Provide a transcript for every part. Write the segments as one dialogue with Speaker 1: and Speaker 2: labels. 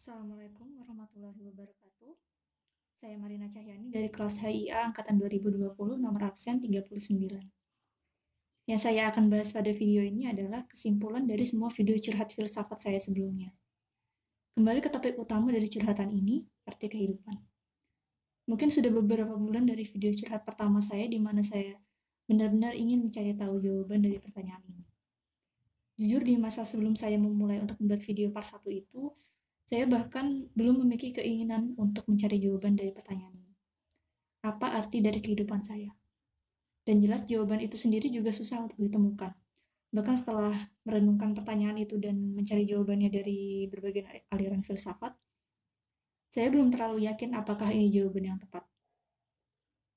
Speaker 1: Assalamualaikum warahmatullahi wabarakatuh. Saya Marina Cahyani dari kelas HIA Angkatan 2020, nomor absen 39. Yang saya akan bahas pada video ini adalah kesimpulan dari semua video curhat filsafat saya sebelumnya. Kembali ke topik utama dari curhatan ini, arti kehidupan. Mungkin sudah beberapa bulan dari video curhat pertama saya di mana saya benar-benar ingin mencari tahu jawaban dari pertanyaan ini. Jujur di masa sebelum saya memulai untuk membuat video part 1 itu, saya bahkan belum memiliki keinginan untuk mencari jawaban dari pertanyaan ini. Apa arti dari kehidupan saya? Dan jelas jawaban itu sendiri juga susah untuk ditemukan. Bahkan setelah merenungkan pertanyaan itu dan mencari jawabannya dari berbagai aliran filsafat, saya belum terlalu yakin apakah ini jawaban yang tepat.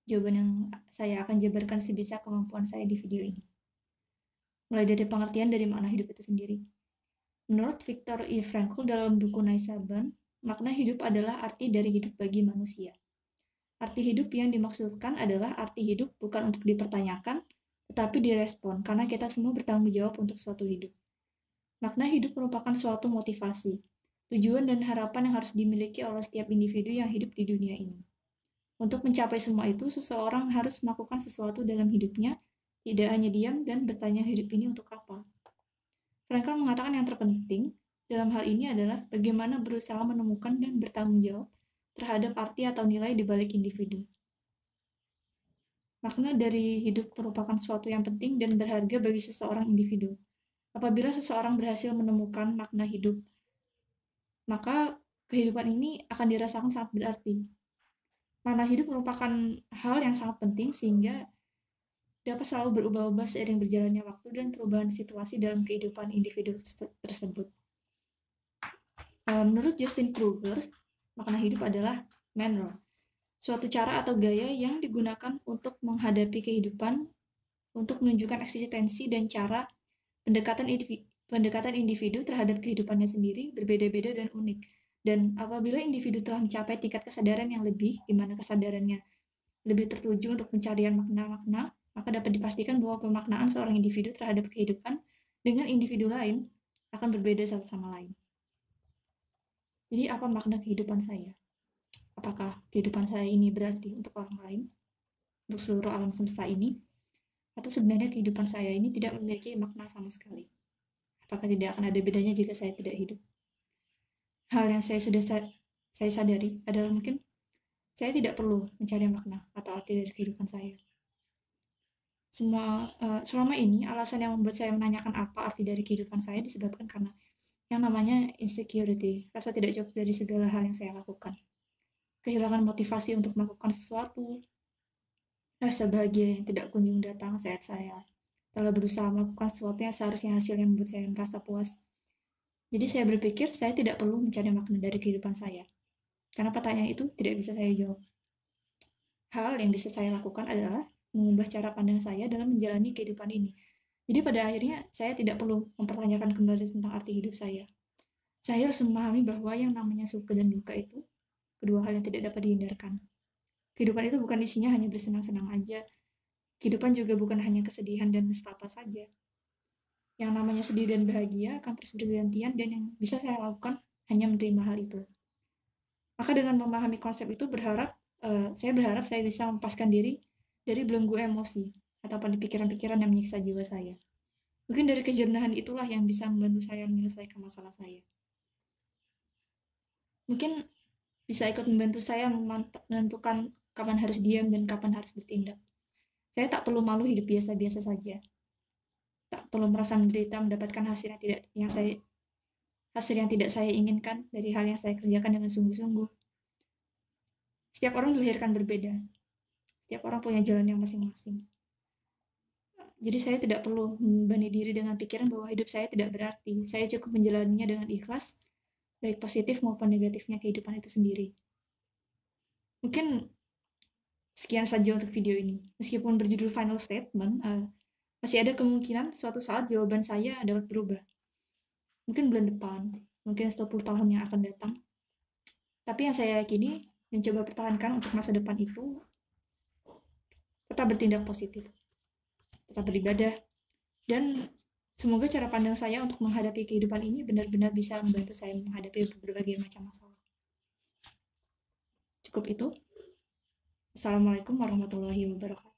Speaker 1: Jawaban yang saya akan jabarkan sebisa kemampuan saya di video ini. Mulai dari pengertian dari makna hidup itu sendiri. Menurut Viktor E. Frankl dalam buku Naisaban, makna hidup adalah arti dari hidup bagi manusia. Arti hidup yang dimaksudkan adalah arti hidup bukan untuk dipertanyakan, tetapi direspon, karena kita semua bertanggung jawab untuk suatu hidup. Makna hidup merupakan suatu motivasi, tujuan dan harapan yang harus dimiliki oleh setiap individu yang hidup di dunia ini. Untuk mencapai semua itu, seseorang harus melakukan sesuatu dalam hidupnya, tidak hanya diam dan bertanya hidup ini untuk apa. Frankl mengatakan yang terpenting dalam hal ini adalah bagaimana berusaha menemukan dan bertanggung jawab terhadap arti atau nilai di balik individu. Makna dari hidup merupakan suatu yang penting dan berharga bagi seseorang individu. Apabila seseorang berhasil menemukan makna hidup, maka kehidupan ini akan dirasakan sangat berarti. Makna hidup merupakan hal yang sangat penting sehingga dapat selalu berubah-ubah seiring berjalannya waktu dan perubahan situasi dalam kehidupan individu tersebut. Menurut Justin Kruger, makna hidup adalah manner, suatu cara atau gaya yang digunakan untuk menghadapi kehidupan, untuk menunjukkan eksistensi dan cara pendekatan individu terhadap kehidupannya sendiri berbeda-beda dan unik. Dan apabila individu telah mencapai tingkat kesadaran yang lebih, di mana kesadarannya lebih tertuju untuk pencarian makna-makna, maka dapat dipastikan bahwa pemaknaan seorang individu terhadap kehidupan dengan individu lain akan berbeda satu sama lain. Jadi apa makna kehidupan saya? Apakah kehidupan saya ini berarti untuk orang lain, untuk seluruh alam semesta ini? Atau sebenarnya kehidupan saya ini tidak memiliki makna sama sekali? Apakah tidak akan ada bedanya jika saya tidak hidup? Hal yang saya sadari adalah mungkin saya tidak perlu mencari makna atau arti dari kehidupan saya. Selama ini, alasan yang membuat saya menanyakan apa arti dari kehidupan saya disebabkan karena yang namanya insecurity, rasa tidak cukup dari segala hal yang saya lakukan. Kehilangan motivasi untuk melakukan sesuatu, rasa bahagia yang tidak kunjung datang saat saya telah berusaha melakukan sesuatu yang seharusnya hasilnya membuat saya merasa puas. Jadi saya berpikir saya tidak perlu mencari makna dari kehidupan saya, karena pertanyaan itu tidak bisa saya jawab. Hal yang bisa saya lakukan adalah mengubah cara pandang saya dalam menjalani kehidupan ini. Jadi pada akhirnya saya tidak perlu mempertanyakan kembali tentang arti hidup saya. Saya harus memahami bahwa yang namanya suka dan duka itu kedua hal yang tidak dapat dihindarkan. Kehidupan itu bukan isinya hanya bersenang-senang aja. Kehidupan juga bukan hanya kesedihan dan nestapa saja. Yang namanya sedih dan bahagia akan terus bergantian dan yang bisa saya lakukan hanya menerima hal itu. Maka dengan memahami konsep itu saya berharap saya bisa melepaskan diri dari belenggu emosi atau pada pikiran-pikiran yang menyiksa jiwa saya. Mungkin dari kejernihan itulah yang bisa membantu saya menyelesaikan masalah saya. Mungkin bisa ikut membantu saya menentukan kapan harus diam dan kapan harus bertindak. Saya tak perlu malu hidup biasa-biasa saja. Tak perlu merasa menderita mendapatkan hasil yang tidak saya inginkan dari hal yang saya kerjakan dengan sungguh-sungguh. Setiap orang dilahirkan berbeda. Setiap orang punya jalannya masing-masing. Jadi saya tidak perlu membebani diri dengan pikiran bahwa hidup saya tidak berarti. Saya cukup menjalaninya dengan ikhlas, baik positif maupun negatifnya kehidupan itu sendiri. Mungkin sekian saja untuk video ini. Meskipun berjudul Final Statement, masih ada kemungkinan suatu saat jawaban saya dapat berubah. Mungkin bulan depan, mungkin 10 tahun yang akan datang. Tapi yang saya yakini, mencoba pertahankan untuk masa depan itu, tetap bertindak positif, tetap beribadah, dan Semoga cara pandang saya untuk menghadapi kehidupan ini benar-benar bisa membantu saya menghadapi berbagai macam masalah. Cukup itu. Assalamualaikum warahmatullahi wabarakatuh.